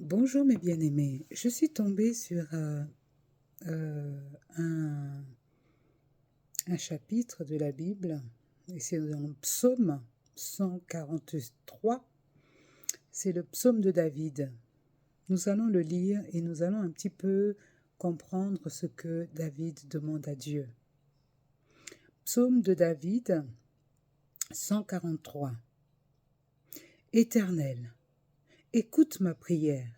Bonjour mes bien-aimés, je suis tombée sur euh, un, un chapitre de la Bible, et c'est dans le psaume 143, c'est le psaume de David. Nous allons le lire et nous allons un petit peu comprendre ce que David demande à Dieu. Psaume de David 143. Éternel, écoute ma prière,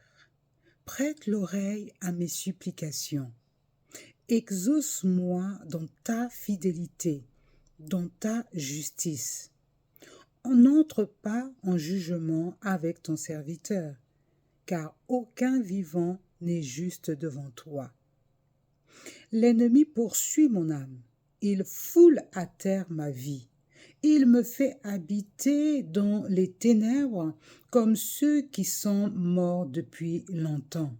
prête l'oreille à mes supplications. Exauce-moi dans ta fidélité, dans ta justice. N'entre pas en jugement avec ton serviteur, car aucun vivant n'est juste devant toi. L'ennemi poursuit mon âme, il foule à terre ma vie. Il me fait habiter dans les ténèbres comme ceux qui sont morts depuis longtemps.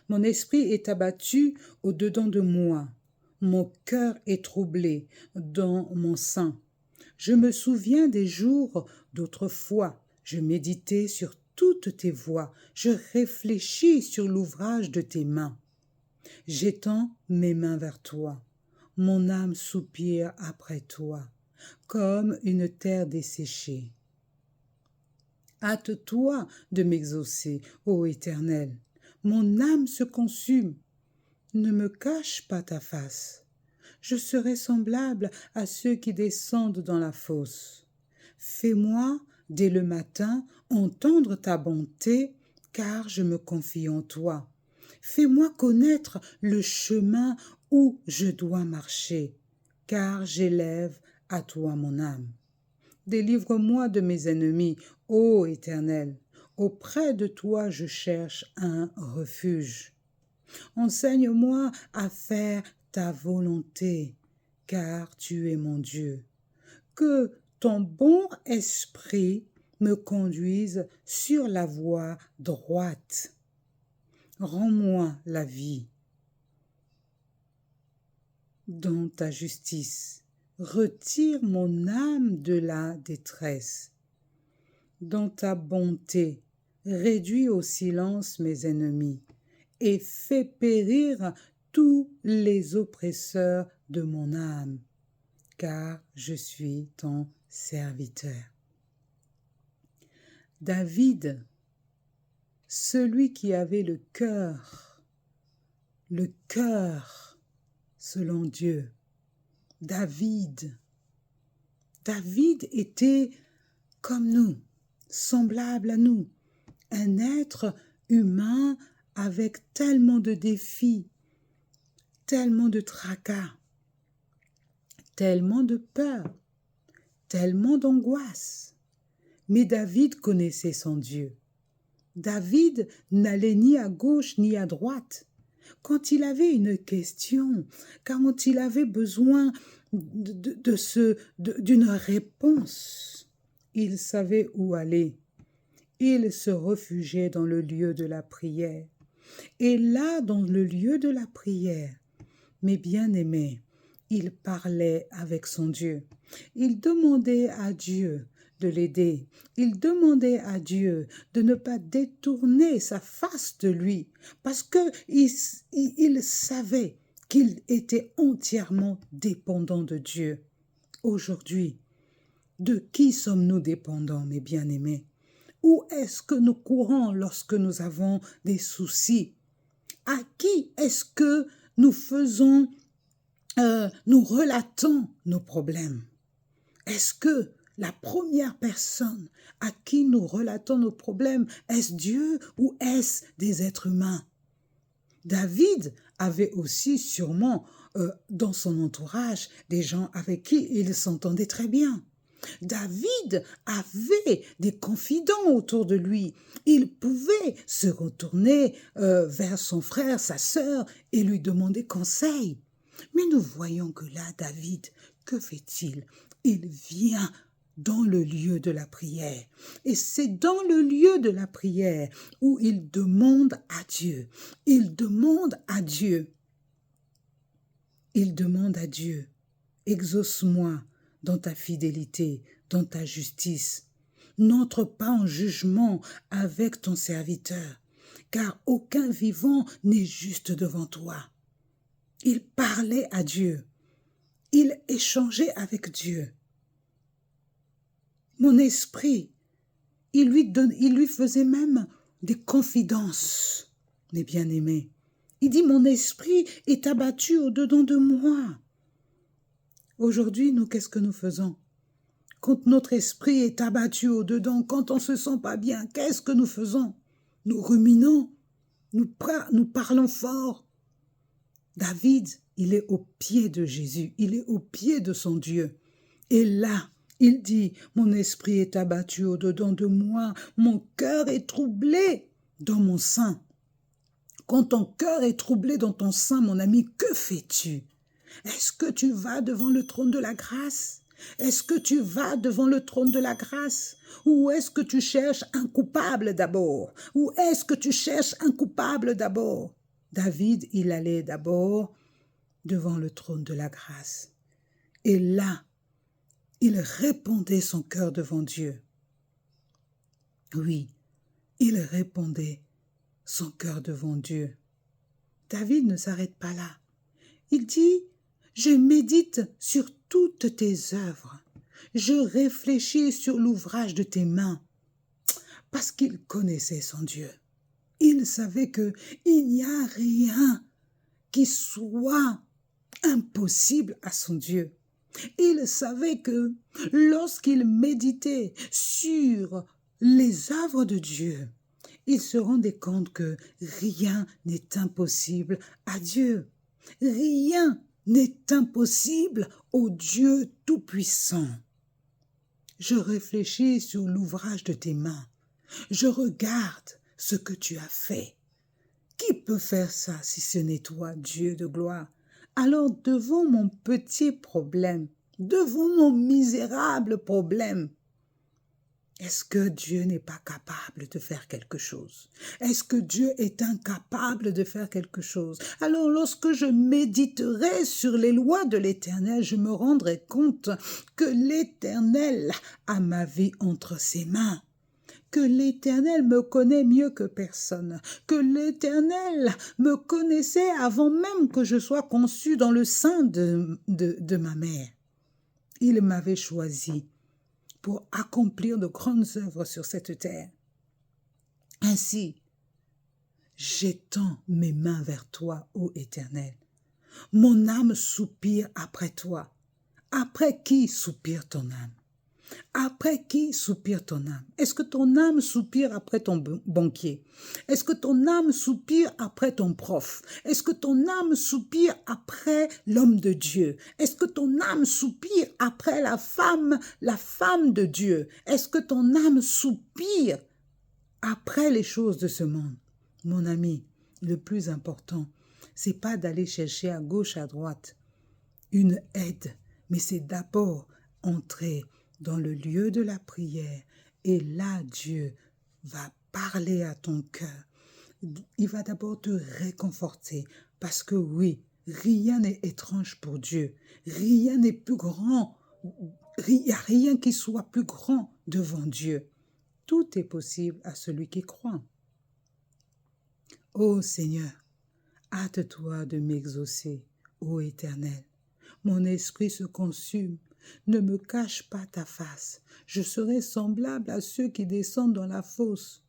Mon esprit est abattu au-dedans de moi. Mon cœur est troublé dans mon sein. Je me souviens des jours d'autrefois. Je méditais sur toutes tes voies. Je réfléchis sur l'ouvrage de tes mains. J'étends mes mains vers toi. Mon âme soupire après toi, comme une terre desséchée. Hâte-toi de m'exaucer, ô Éternel. Mon âme se consume. Ne me cache pas ta face. Je serai semblable à ceux qui descendent dans la fosse. Fais-moi, dès le matin, entendre ta bonté, car je me confie en toi. Fais-moi connaître le chemin où je dois marcher, car j'élève à toi mon âme. Délivre-moi de mes ennemis, ô Éternel. Auprès de toi je cherche un refuge. Enseigne-moi à faire ta volonté, car tu es mon Dieu. Que ton bon esprit me conduise sur la voie droite. Rends-moi la vie dans ta justice. Retire mon âme de la détresse. Dans ta bonté, réduis au silence mes ennemis et fais périr tous les oppresseurs de mon âme, car je suis ton serviteur. David, celui qui avait le cœur selon Dieu. David était comme nous, semblable à nous, un être humain avec tellement de défis, tellement de tracas, tellement de peur, tellement d'angoisse. Mais David connaissait son Dieu. David n'allait ni à gauche ni à droite. Quand il avait une question, quand il avait besoin d'une réponse, il savait où aller. Il se réfugiait dans le lieu de la prière. Et là, dans le lieu de la prière, mes bien-aimés, il parlait avec son Dieu. Il demandait à Dieu de l'aider. Il demandait à Dieu de ne pas détourner sa face de lui, parce qu'il savait qu'il était entièrement dépendant de Dieu. Aujourd'hui, de qui sommes-nous dépendants, mes bien-aimés? Où est-ce que nous courons lorsque nous avons des soucis? À qui est-ce que nous nous relatons nos problèmes? Est-ce que la première personne à qui nous relatons nos problèmes, est-ce Dieu ou est-ce des êtres humains? David avait aussi sûrement dans son entourage des gens avec qui il s'entendait très bien. David avait des confidents autour de lui. Il pouvait se retourner vers son frère, sa sœur, et lui demander conseil. Mais nous voyons que là, David, que fait-il? Il vient dans le lieu de la prière. Et c'est dans le lieu de la prière où il demande à Dieu. Il demande à Dieu. Il demande à Dieu, exauce-moi dans ta fidélité, dans ta justice. n'entre pas en jugement avec ton serviteur, car aucun vivant n'est juste devant toi. Il parlait à Dieu. Il échangeait avec Dieu. Mon esprit, il lui faisait même des confidences, mes bien-aimés. Il dit, mon esprit est abattu au-dedans de moi. Aujourd'hui, nous, qu'est-ce que nous faisons? Quand notre esprit est abattu au-dedans, quand on ne se sent pas bien, qu'est-ce que nous faisons? Nous ruminons, nous parlons fort. David, il est au pied de Jésus, il est au pied de son Dieu. Et là, il dit, mon esprit est abattu au-dedans de moi, mon cœur est troublé dans mon sein. Quand ton cœur est troublé dans ton sein, mon ami, que fais-tu? Est-ce que tu vas devant le trône de la grâce? Est-ce que tu vas devant le trône de la grâce? Ou est-ce que tu cherches un coupable d'abord? Ou est-ce que tu cherches un coupable d'abord? David, il allait d'abord devant le trône de la grâce. Et là, il répandait son cœur devant Dieu. Oui, il répandait son cœur devant Dieu. David ne s'arrête pas là. Il dit, je médite sur toutes tes œuvres. Je réfléchis sur l'ouvrage de tes mains. Parce qu'il connaissait son Dieu. Il savait qu'il n'y a rien qui soit impossible à son Dieu. Il savait que lorsqu'il méditait sur les œuvres de Dieu, il se rendait compte que rien n'est impossible à Dieu. Rien n'est impossible au Dieu Tout-Puissant. Je réfléchis sur l'ouvrage de tes mains. Je regarde ce que tu as fait. Qui peut faire ça si ce n'est toi, Dieu de gloire? Alors, devant mon petit problème, devant mon misérable problème, est-ce que Dieu n'est pas capable de faire quelque chose? Est-ce que Dieu est incapable de faire quelque chose? Alors, lorsque je méditerai sur les lois de l'Éternel, je me rendrai compte que l'Éternel a ma vie entre ses mains. Que l'Éternel me connaît mieux que personne, que l'Éternel me connaissait avant même que je sois conçue dans le sein de ma mère. Il m'avait choisi pour accomplir de grandes œuvres sur cette terre. Ainsi, j'étends mes mains vers toi, ô Éternel. Mon âme soupire après toi. Après qui soupire ton âme? Après qui soupire ton âme? Est-ce que ton âme soupire après ton banquier? Est-ce que ton âme soupire après ton prof? Est-ce que ton âme soupire après l'homme de Dieu? Est-ce que ton âme soupire après la femme de Dieu? Est-ce que ton âme soupire après les choses de ce monde? Mon ami, le plus important, c'est pas d'aller chercher à gauche, à droite une aide, mais c'est d'abord entrer dans le lieu de la prière et là Dieu va parler à ton cœur. Il va d'abord te réconforter parce que oui, rien n'est étrange pour Dieu. Rien n'est plus grand. Il n'y a rien qui soit plus grand devant Dieu. Tout est possible à celui qui croit. Ô Seigneur, hâte-toi de m'exaucer, ô Éternel. Mon esprit se consume. Ne me cache pas ta face. Je serai semblable à ceux qui descendent dans la fosse.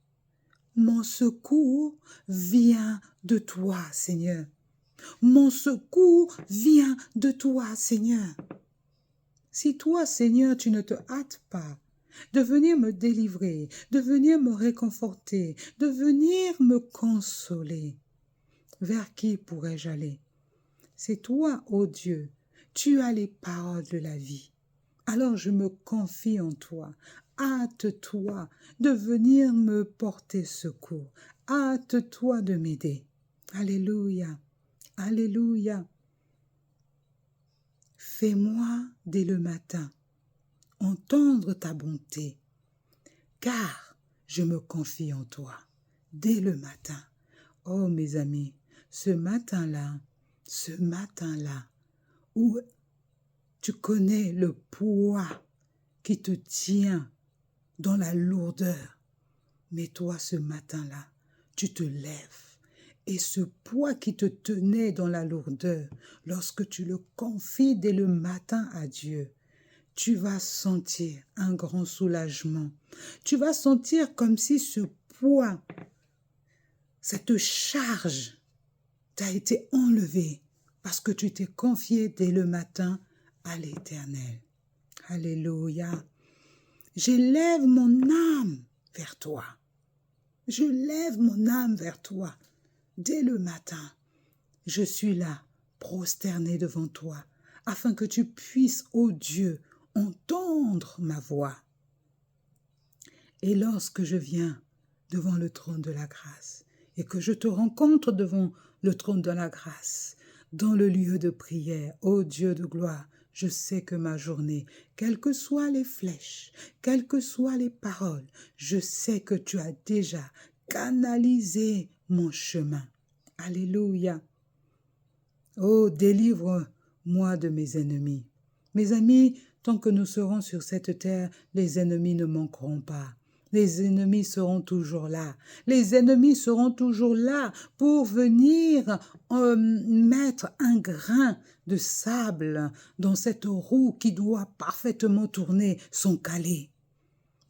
Mon secours vient de toi, Seigneur. Mon secours vient de toi, Seigneur. Si toi, Seigneur, tu ne te hâtes pas de venir me délivrer, de venir me réconforter, de venir me consoler, vers qui pourrais-je aller? C'est toi, ô Dieu. Tu as les paroles de la vie. Alors je me confie en toi. Hâte-toi de venir me porter secours. Hâte-toi de m'aider. Alléluia. Alléluia. Fais-moi dès le matin entendre ta bonté, car je me confie en toi dès le matin. Oh mes amis, ce matin-là, où tu connais le poids qui te tient dans la lourdeur. Mais toi, ce matin-là, tu te lèves. Et ce poids qui te tenait dans la lourdeur, lorsque tu le confies dès le matin à Dieu, tu vas sentir un grand soulagement. Tu vas sentir comme si ce poids, cette charge t'a été enlevée parce que tu t'es confié dès le matin à l'Éternel. Alléluia. J'élève mon âme vers toi. Je lève mon âme vers toi. Dès le matin, je suis là, prosterné devant toi, afin que tu puisses, ô Dieu, entendre ma voix. Et lorsque je viens devant le trône de la grâce, et que je te rencontre devant le trône de la grâce, dans le lieu de prière, ô Dieu de gloire, je sais que ma journée, quelles que soient les flèches, quelles que soient les paroles, je sais que tu as déjà canalisé mon chemin. Alléluia. Oh, délivre-moi de mes ennemis. Mes amis, tant que nous serons sur cette terre, les ennemis ne manqueront pas. Les ennemis seront toujours là. Les ennemis seront toujours là pour venir mettre un grain de sable dans cette roue qui doit parfaitement tourner son calé.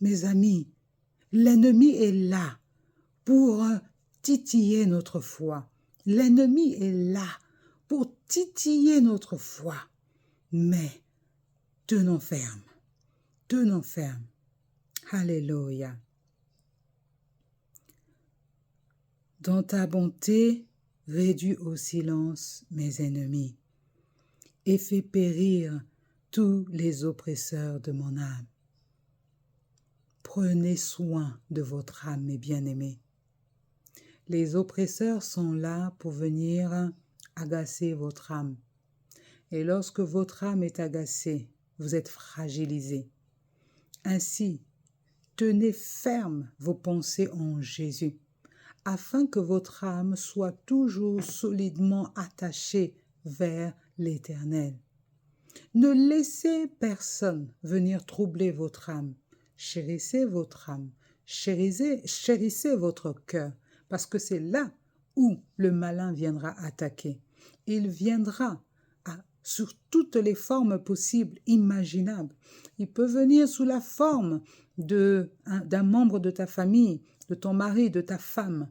Mes amis, l'ennemi est là pour titiller notre foi. L'ennemi est là pour titiller notre foi. Mais tenons ferme, tenons ferme. Alléluia. Dans ta bonté, réduis au silence mes ennemis et fais périr tous les oppresseurs de mon âme. Prenez soin de votre âme, mes bien-aimés. Les oppresseurs sont là pour venir agacer votre âme. Et lorsque votre âme est agacée, vous êtes fragilisé. Ainsi, tenez ferme vos pensées en Jésus, afin que votre âme soit toujours solidement attachée vers l'Éternel. Ne laissez personne venir troubler votre âme. Chérissez votre âme, chérissez votre cœur, parce que c'est là où le malin viendra attaquer. Il viendra sur toutes les formes possibles, imaginables. Il peut venir sous la forme d'un membre de ta famille, de ton mari, de ta femme.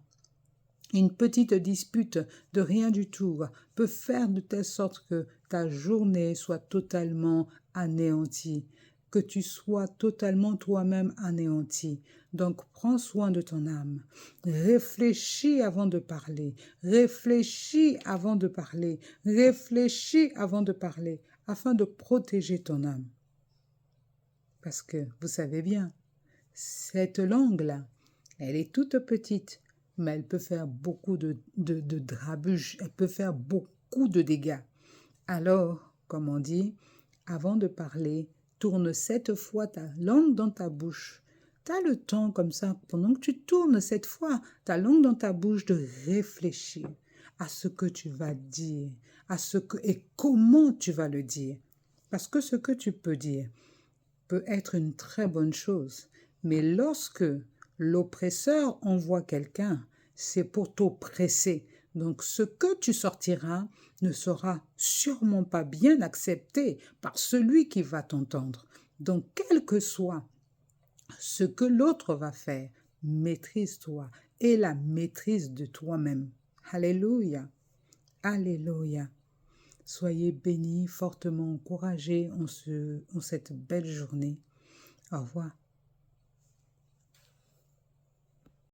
Une petite dispute de rien du tout peut faire de telle sorte que ta journée soit totalement anéantie, que tu sois totalement toi-même anéanti. Donc, prends soin de ton âme. Réfléchis avant de parler. Réfléchis avant de parler. Réfléchis avant de parler, afin de protéger ton âme. Parce que, vous savez bien, cette langue-là, elle est toute petite, mais elle peut faire beaucoup de drabuge, elle peut faire beaucoup de dégâts. Alors, comme on dit, avant de parler, tourne 7 fois ta langue dans ta bouche. Tu as le temps comme ça, pendant que tu tournes 7 fois ta langue dans ta bouche, de réfléchir à ce que tu vas dire, et comment tu vas le dire. Parce que ce que tu peux dire peut être une très bonne chose, mais lorsque l'oppresseur envoie quelqu'un, c'est pour t'oppresser. Donc ce que tu sortiras ne sera sûrement pas bien accepté par celui qui va t'entendre. Donc quel que soit ce que l'autre va faire, maîtrise-toi et la maîtrise de toi-même. Alléluia. Alléluia. Soyez bénis, fortement encouragés en cette belle journée. Au revoir.